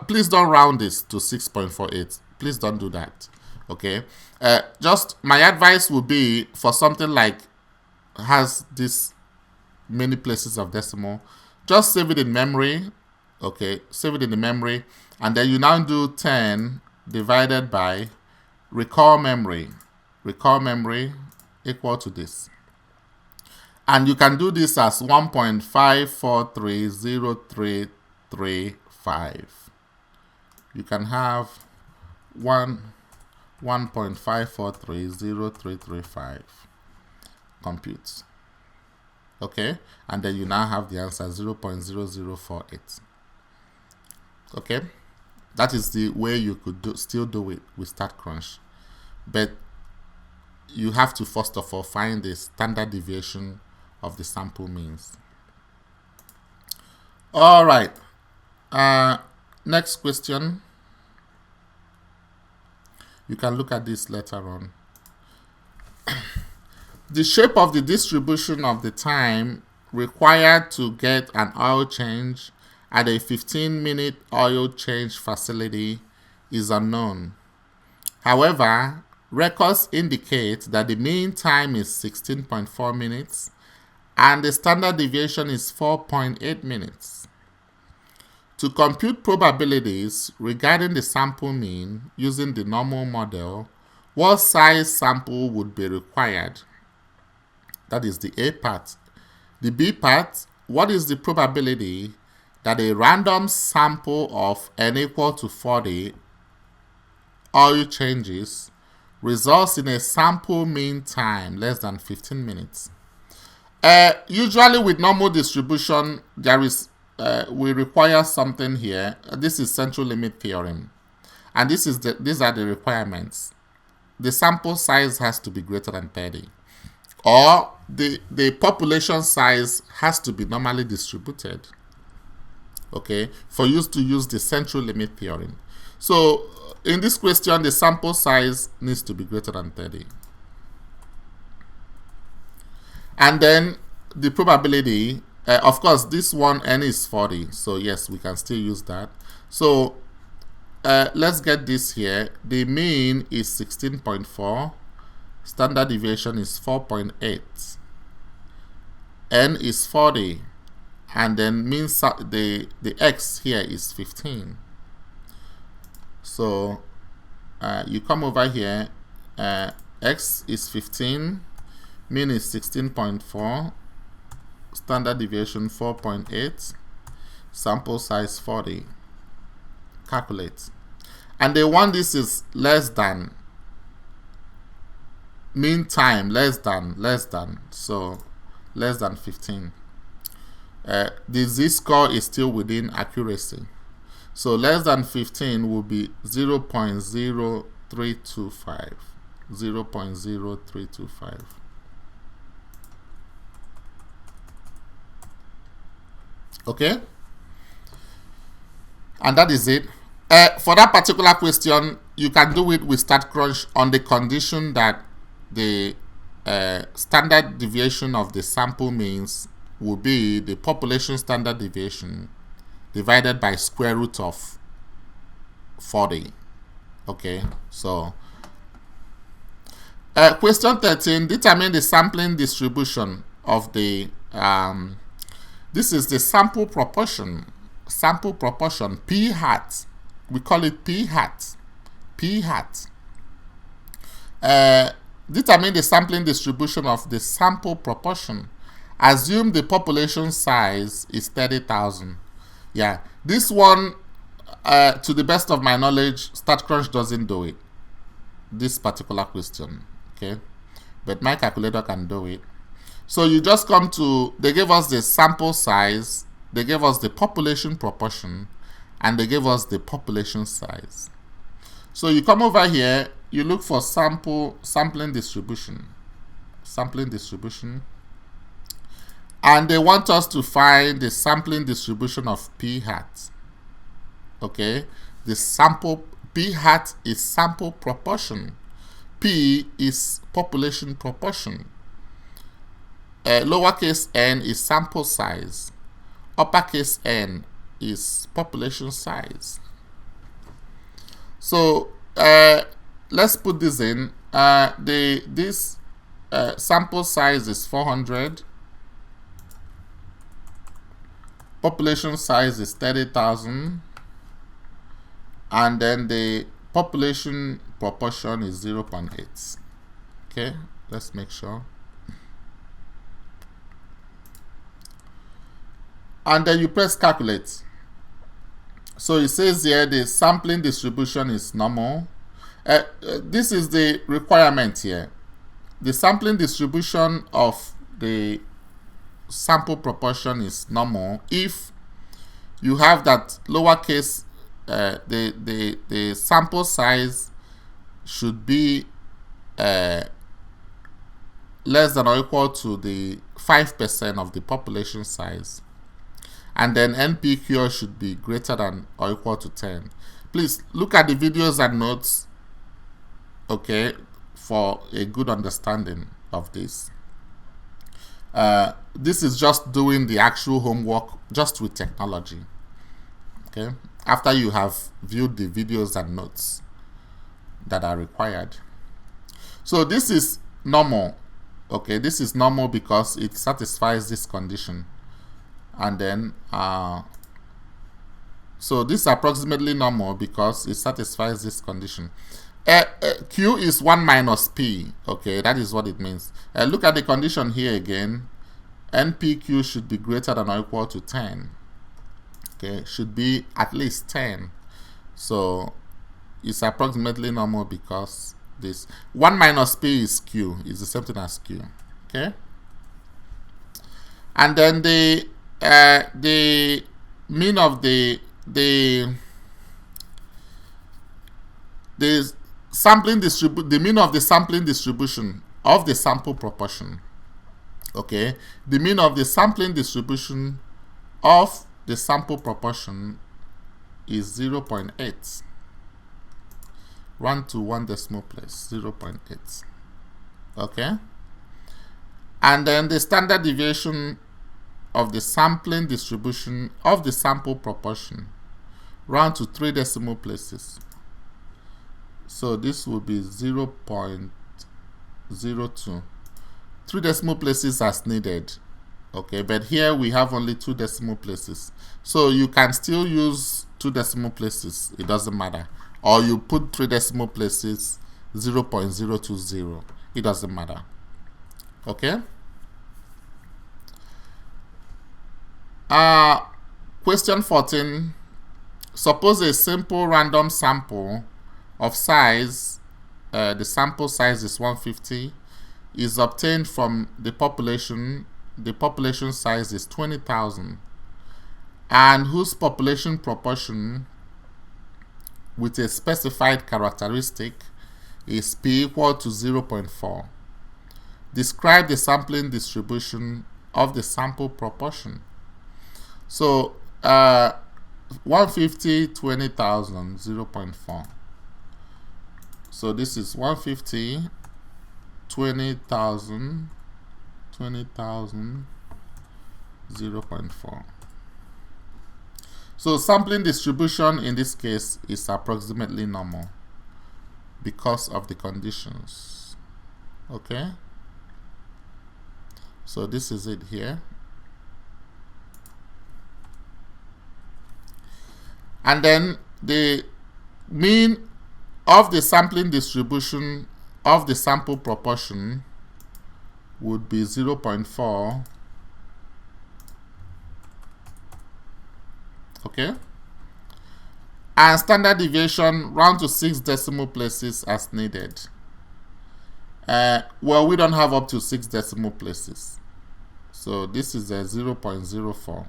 please don't round this to 6.48. Please don't do that. Okay, just my advice would be for something like has this many places of decimal, just save it in memory. Okay, save it in the memory, and then you now do 10 divided by recall memory equal to this. And you can do this as 1.54303335. You can have 1.54303335 computes. Okay, and then you now have the answer 0.0048. Okay, that is the way you could still do it with Statcrunch, but you have to first of all find the standard deviation of the sample means. All right, next question. You can look at this later on. the shape of the distribution of the time required to get an oil change at a 15-minute oil change facility is unknown. However, records indicate that the mean time is 16.4 minutes and the standard deviation is 4.8 minutes. To compute probabilities regarding the sample mean using the normal model, what size sample would be required? That is the A part. The B part, what is the probability that a random sample of n equal to 40 oil changes results in a sample mean time less than 15 minutes? Usually with normal distribution, there is we require something here. This is central limit theorem, and these are the requirements. The sample size has to be greater than 30, or the population size has to be normally distributed, okay, for you to use the central limit theorem. So in this question, the sample size needs to be greater than 30. And then the probability, of course, this one n is 40. So yes, we can still use that. So let's get this here. The mean is 16.4. Standard deviation is 4.8. N is 40. And then means the x here is 15. So you come over here. X is 15. Mean is 16.4, standard deviation 4.8, sample size 40. Calculate. And they want this is less than, mean time less than, so less than 15. The z-score is still within accuracy. So less than 15 will be 0.0325. 0.0325. Okay, and that is it. For that particular question, you can do it with Statcrunch on the condition that the standard deviation of the sample means will be the population standard deviation divided by square root of 40. Okay, so question 13, determine the sampling distribution of the this is the sample proportion. Sample proportion, P hat. We call it P hat. P hat. Determine the sampling distribution of the sample proportion. Assume the population size is 30,000. Yeah, this one, to the best of my knowledge, Statcrunch doesn't do it. This particular question, okay? But my calculator can do it. So you just come to, they gave us the sample size, they gave us the population proportion, and they gave us the population size. So you come over here, you look for sampling distribution, and they want us to find the sampling distribution of P hat. Okay, the sample P hat is sample proportion, P is population proportion. Lowercase n is sample size. Uppercase n is population size. So let's put this in. This sample size is 400. Population size is 30,000. And then the population proportion is 0.8. Okay, let's make sure. And then you press calculate. So it says here the sampling distribution is normal. This is the requirement here. The sampling distribution of the sample proportion is normal if you have that lowercase, the sample size should be less than or equal to the 5% of the population size. And then NPQ should be greater than or equal to 10. Please look at the videos and notes, okay, for a good understanding of this. This is just doing the actual homework just with technology. Okay, after you have viewed the videos and notes that are required. So this is normal. Okay, this is normal because it satisfies this condition. And then so this is approximately normal because it satisfies this condition. Q is 1 minus P. Okay, that is what it means. Look at the condition here again. NPQ should be greater than or equal to 10. Okay, should be at least 10. So it's approximately normal because this 1 minus P is Q. It's the same thing as Q. Okay. And then the mean of the sampling the mean of the sampling distribution of the sample proportion. Okay, the mean of the sampling distribution of the sample proportion is 0.8. 1 to 1 decimal place, 0.8. Okay, and then the standard deviation of the sampling distribution of the sample proportion, round to 3 decimal places. So this will be 0.02. 3 decimal places as needed. Okay, but here we have only 2 decimal places. So you can still use 2 decimal places, it doesn't matter. Or you put 3 decimal places, 0.020, it doesn't matter. Okay? Question 14. Suppose a simple random sample of size, the sample size is 150, is obtained from the population size is 20,000, and whose population proportion with a specified characteristic is P equal to 0.4. Describe the sampling distribution of the sample proportion. So 150, 20,000, 0.4. So this is 150, 20,000, 0.4. So sampling distribution in this case is approximately normal because of the conditions. Okay? So this is it here. And then the mean of the sampling distribution of the sample proportion would be 0.4. Okay? And standard deviation round to 6 decimal places as needed. Well, we don't have up to 6 decimal places. So this is a 0.04.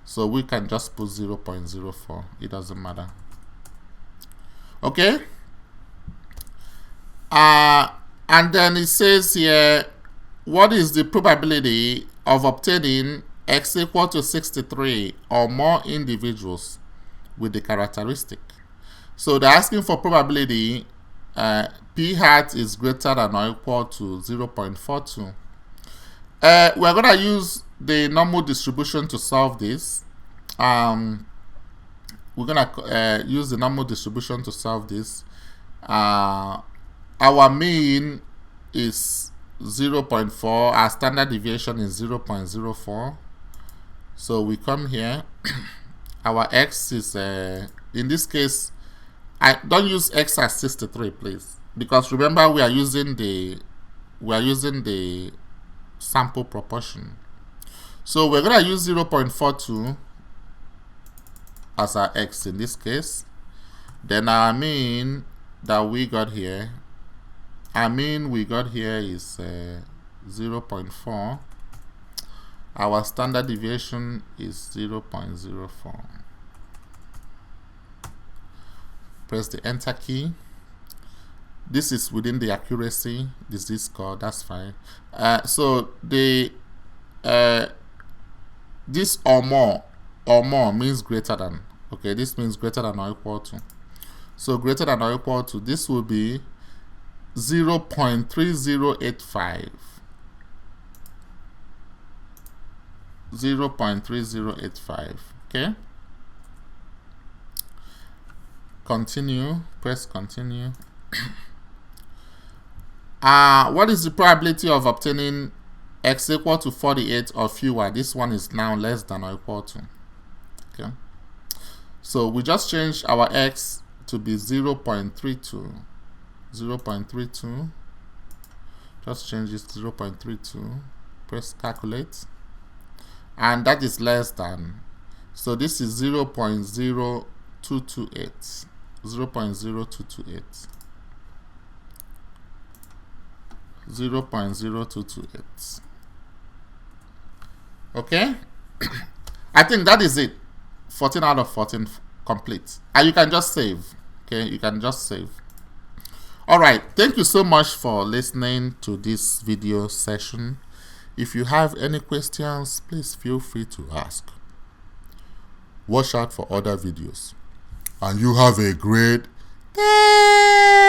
So we can just put 0.04. It doesn't matter. Okay? And then it says here, what is the probability of obtaining X equal to 63 or more individuals with the characteristic? So they're asking for probability. P hat is greater than or equal to 0.42. We're going to use the normal distribution to solve this. We're going to use the normal distribution to solve this. Our mean is 0.4. Our standard deviation is 0.04. So we come here. Our X is, in this case, I don't use X as 63, please, because remember we are using the sample proportion. So we're gonna use 0.42 as our X in this case. Then our mean that we got here, is 0.4. Our standard deviation is 0.04. Press the enter key. This is within the accuracy. This is score, that's fine. So the this or more means greater than. Okay, this means greater than or equal to. So greater than or equal to, this will be 0.3085. 0.3085. Okay. Continue. Press continue. What is the probability of obtaining x equal to 48 or fewer? This one is now less than or equal to. Okay. So we just changed our x to be 0.32. 0.32. Just change this to 0.32. Press calculate. And that is less than. So this is 0.0228. 0.0228. 0.0228. Okay. I think that is it. 14 out of 14 complete. And you can just save. Okay, you can just save. All right, thank you so much for listening to this video session. If you have any questions, please feel free to ask. Watch out for other videos. And you have a great day.